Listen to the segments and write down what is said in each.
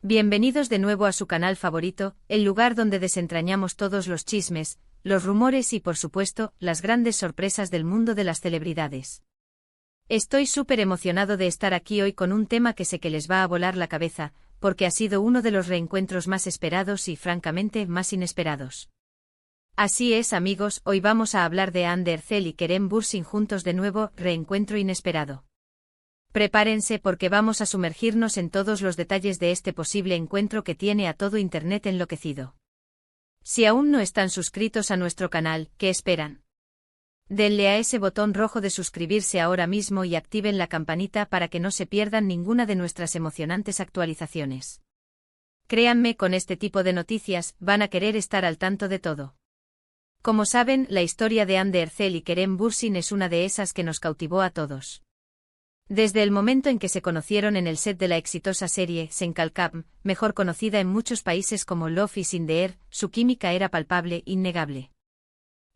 Bienvenidos de nuevo a su canal favorito, el lugar donde desentrañamos todos los chismes, los rumores y por supuesto, las grandes sorpresas del mundo de las celebridades. Estoy súper emocionado de estar aquí hoy con un tema que sé que les va a volar la cabeza, porque ha sido uno de los reencuentros más esperados y francamente más inesperados. Así es amigos, hoy vamos a hablar de Anne Derzel y Kerem Bürsin juntos de nuevo, reencuentro inesperado. Prepárense porque vamos a sumergirnos en todos los detalles de este posible encuentro que tiene a todo Internet enloquecido. Si aún no están suscritos a nuestro canal, ¿qué esperan? Denle a ese botón rojo de suscribirse ahora mismo y activen la campanita para que no se pierdan ninguna de nuestras emocionantes actualizaciones. Créanme, con este tipo de noticias, van a querer estar al tanto de todo. Como saben, la historia de Anne Derzel y Kerem Bürsin es una de esas que nos cautivó a todos. Desde el momento en que se conocieron en el set de la exitosa serie Senkalkam, mejor conocida en muchos países como Love is in the Air, su química era palpable, innegable.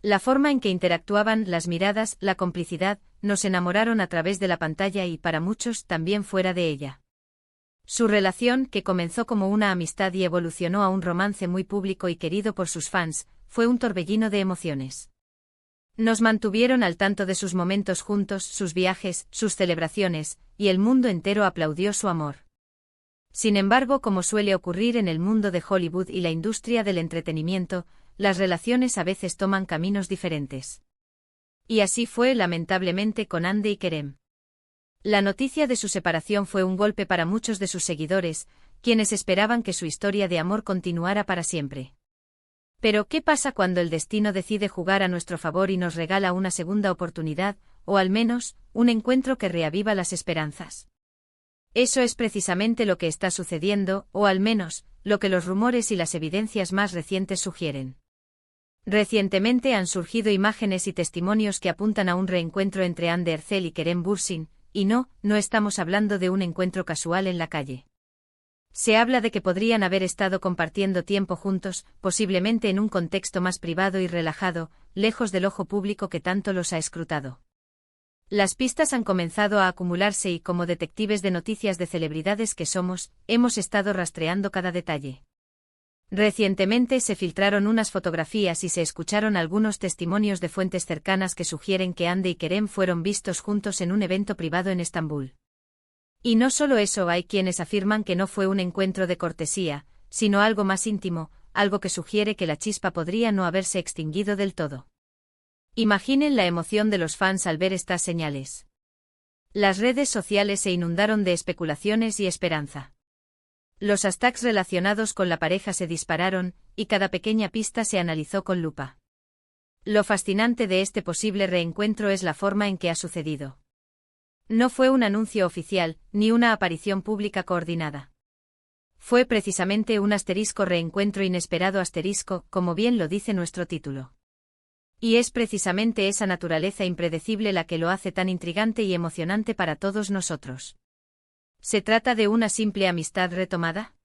La forma en que interactuaban, las miradas, la complicidad, nos enamoraron a través de la pantalla y para muchos también fuera de ella. Su relación, que comenzó como una amistad y evolucionó a un romance muy público y querido por sus fans, fue un torbellino de emociones. Nos mantuvieron al tanto de sus momentos juntos, sus viajes, sus celebraciones, y el mundo entero aplaudió su amor. Sin embargo, como suele ocurrir en el mundo de Hollywood y la industria del entretenimiento, las relaciones a veces toman caminos diferentes. Y así fue lamentablemente con Anne y Kerem. La noticia de su separación fue un golpe para muchos de sus seguidores, quienes esperaban que su historia de amor continuara para siempre. Pero ¿qué pasa cuando el destino decide jugar a nuestro favor y nos regala una segunda oportunidad, o al menos, un encuentro que reaviva las esperanzas? Eso es precisamente lo que está sucediendo, o al menos, lo que los rumores y las evidencias más recientes sugieren. Recientemente han surgido imágenes y testimonios que apuntan a un reencuentro entre Anne Derzel y Kerem Bürsin, y no estamos hablando de un encuentro casual en la calle. Se habla de que podrían haber estado compartiendo tiempo juntos, posiblemente en un contexto más privado y relajado, lejos del ojo público que tanto los ha escrutado. Las pistas han comenzado a acumularse y como detectives de noticias de celebridades que somos, hemos estado rastreando cada detalle. Recientemente se filtraron unas fotografías y se escucharon algunos testimonios de fuentes cercanas que sugieren que Anne y Kerem fueron vistos juntos en un evento privado en Estambul. Y no solo eso, hay quienes afirman que no fue un encuentro de cortesía, sino algo más íntimo, algo que sugiere que la chispa podría no haberse extinguido del todo. Imaginen la emoción de los fans al ver estas señales. Las redes sociales se inundaron de especulaciones y esperanza. Los hashtags relacionados con la pareja se dispararon, y cada pequeña pista se analizó con lupa. Lo fascinante de este posible reencuentro es la forma en que ha sucedido. No fue un anuncio oficial, ni una aparición pública coordinada. Fue precisamente un reencuentro inesperado como bien lo dice nuestro título. Y es precisamente esa naturaleza impredecible la que lo hace tan intrigante y emocionante para todos nosotros. ¿Se trata de una simple amistad retomada?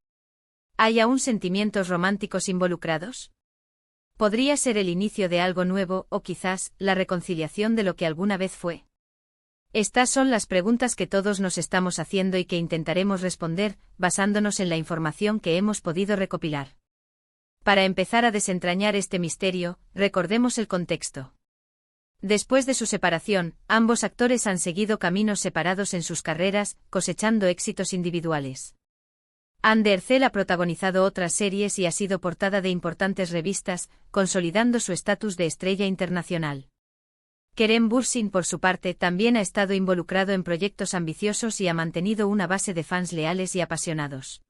¿Hay aún sentimientos románticos involucrados? ¿Podría ser el inicio de algo nuevo o quizás la reconciliación de lo que alguna vez fue? Estas son las preguntas que todos nos estamos haciendo y que intentaremos responder, basándonos en la información que hemos podido recopilar. Para empezar a desentrañar este misterio, recordemos el contexto. Después de su separación, ambos actores han seguido caminos separados en sus carreras, cosechando éxitos individuales. Anne Derzel ha protagonizado otras series y ha sido portada de importantes revistas, consolidando su estatus de estrella internacional. Kerem Bürsin, por su parte, también ha estado involucrado en proyectos ambiciosos y ha mantenido una base de fans leales y apasionados.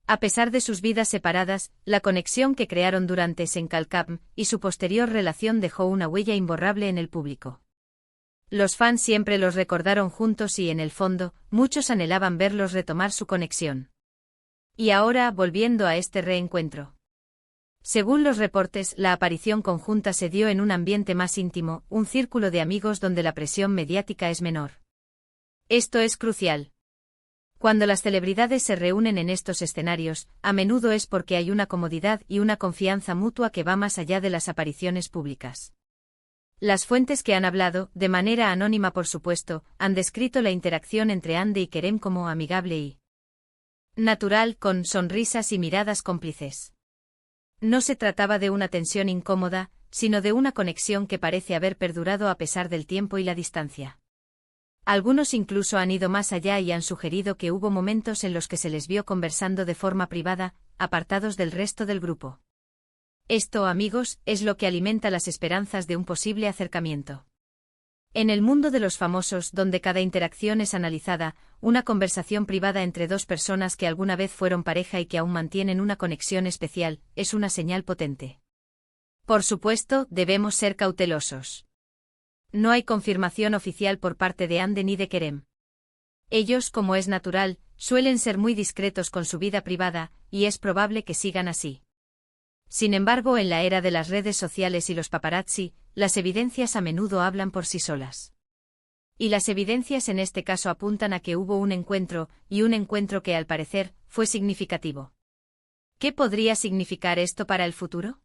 A pesar de sus vidas separadas, la conexión que crearon durante Senkalkam y su posterior relación dejó una huella imborrable en el público. Los fans siempre los recordaron juntos y, en el fondo, muchos anhelaban verlos retomar su conexión. Y ahora, volviendo a este reencuentro. Según los reportes, la aparición conjunta se dio en un ambiente más íntimo, un círculo de amigos donde la presión mediática es menor. Esto es crucial. Cuando las celebridades se reúnen en estos escenarios, a menudo es porque hay una comodidad y una confianza mutua que va más allá de las apariciones públicas. Las fuentes que han hablado, de manera anónima por supuesto, han descrito la interacción entre Anne y Kerem como amigable y Natural, con sonrisas y miradas cómplices. No se trataba de una tensión incómoda, sino de una conexión que parece haber perdurado a pesar del tiempo y la distancia. Algunos incluso han ido más allá y han sugerido que hubo momentos en los que se les vio conversando de forma privada, apartados del resto del grupo. Esto, amigos, es lo que alimenta las esperanzas de un posible acercamiento. En el mundo de los famosos, donde cada interacción es analizada, una conversación privada entre dos personas que alguna vez fueron pareja y que aún mantienen una conexión especial, es una señal potente. Por supuesto, debemos ser cautelosos. No hay confirmación oficial por parte de Ande ni de Kerem. Ellos, como es natural, suelen ser muy discretos con su vida privada, y es probable que sigan así. Sin embargo, en la era de las redes sociales y los paparazzi, las evidencias a menudo hablan por sí solas. Y las evidencias en este caso apuntan a que hubo un encuentro, y un encuentro que al parecer, fue significativo. ¿Qué podría significar esto para el futuro?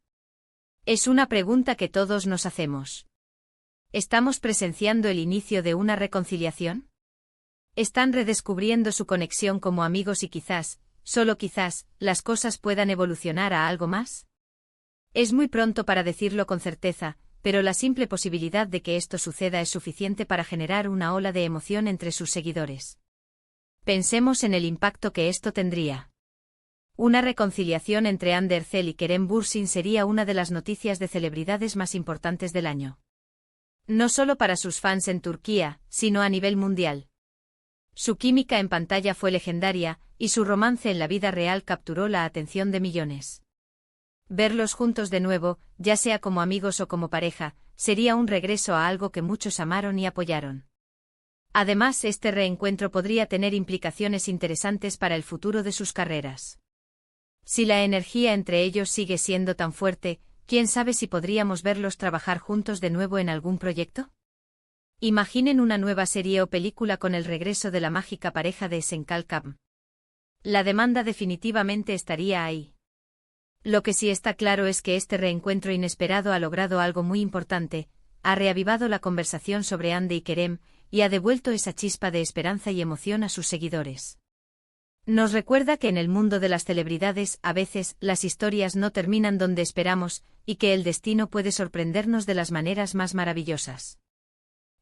Es una pregunta que todos nos hacemos. ¿Estamos presenciando el inicio de una reconciliación? ¿Están redescubriendo su conexión como amigos y quizás, solo quizás, las cosas puedan evolucionar a algo más? Es muy pronto para decirlo con certeza, pero la simple posibilidad de que esto suceda es suficiente para generar una ola de emoción entre sus seguidores. Pensemos en el impacto que esto tendría. Una reconciliación entre Hande Erçel y Kerem Bürsin sería una de las noticias de celebridades más importantes del año. No solo para sus fans en Turquía, sino a nivel mundial. Su química en pantalla fue legendaria, y su romance en la vida real capturó la atención de millones. Verlos juntos de nuevo, ya sea como amigos o como pareja, sería un regreso a algo que muchos amaron y apoyaron. Además, este reencuentro podría tener implicaciones interesantes para el futuro de sus carreras. Si la energía entre ellos sigue siendo tan fuerte, ¿quién sabe si podríamos verlos trabajar juntos de nuevo en algún proyecto? Imaginen una nueva serie o película con el regreso de la mágica pareja de Esencal Kam. La demanda definitivamente estaría ahí. Lo que sí está claro es que este reencuentro inesperado ha logrado algo muy importante, ha reavivado la conversación sobre Hande y Kerem, y ha devuelto esa chispa de esperanza y emoción a sus seguidores. Nos recuerda que en el mundo de las celebridades, a veces, las historias no terminan donde esperamos, y que el destino puede sorprendernos de las maneras más maravillosas.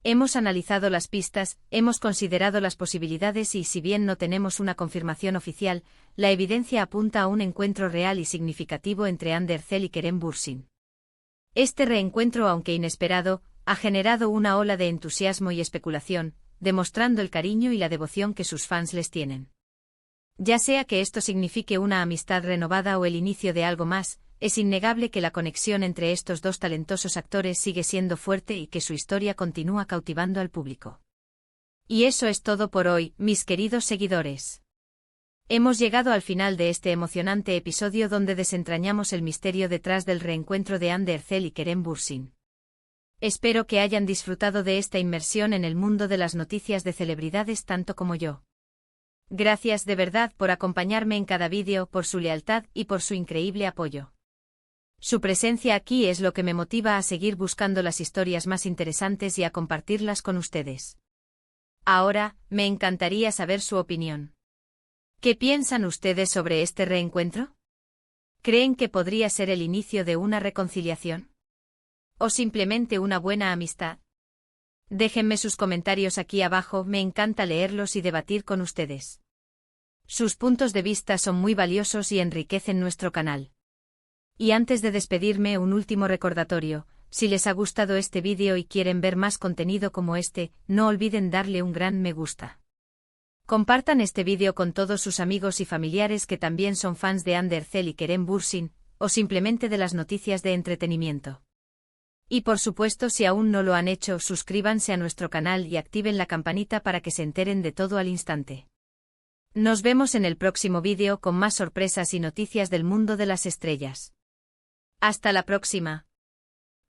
Hemos analizado las pistas, hemos considerado las posibilidades y si bien no tenemos una confirmación oficial, la evidencia apunta a un encuentro real y significativo entre Hande Erçel y Kerem Bürsin. Este reencuentro, aunque inesperado, ha generado una ola de entusiasmo y especulación, demostrando el cariño y la devoción que sus fans les tienen. Ya sea que esto signifique una amistad renovada o el inicio de algo más, es innegable que la conexión entre estos dos talentosos actores sigue siendo fuerte y que su historia continúa cautivando al público. Y eso es todo por hoy, mis queridos seguidores. Hemos llegado al final de este emocionante episodio donde desentrañamos el misterio detrás del reencuentro de Hande Erçel y Kerem Bürsin. Espero que hayan disfrutado de esta inmersión en el mundo de las noticias de celebridades tanto como yo. Gracias de verdad por acompañarme en cada vídeo, por su lealtad y por su increíble apoyo. Su presencia aquí es lo que me motiva a seguir buscando las historias más interesantes y a compartirlas con ustedes. Ahora, me encantaría saber su opinión. ¿Qué piensan ustedes sobre este reencuentro? ¿Creen que podría ser el inicio de una reconciliación? ¿O simplemente una buena amistad? Déjenme sus comentarios aquí abajo, me encanta leerlos y debatir con ustedes. Sus puntos de vista son muy valiosos y enriquecen nuestro canal. Y antes de despedirme, un último recordatorio: si les ha gustado este vídeo y quieren ver más contenido como este, no olviden darle un gran me gusta. Compartan este vídeo con todos sus amigos y familiares que también son fans de Hande Erçel y Kerem Bürsin, o simplemente de las noticias de entretenimiento. Y por supuesto, si aún no lo han hecho, suscríbanse a nuestro canal y activen la campanita para que se enteren de todo al instante. Nos vemos en el próximo vídeo con más sorpresas y noticias del mundo de las estrellas. Hasta la próxima.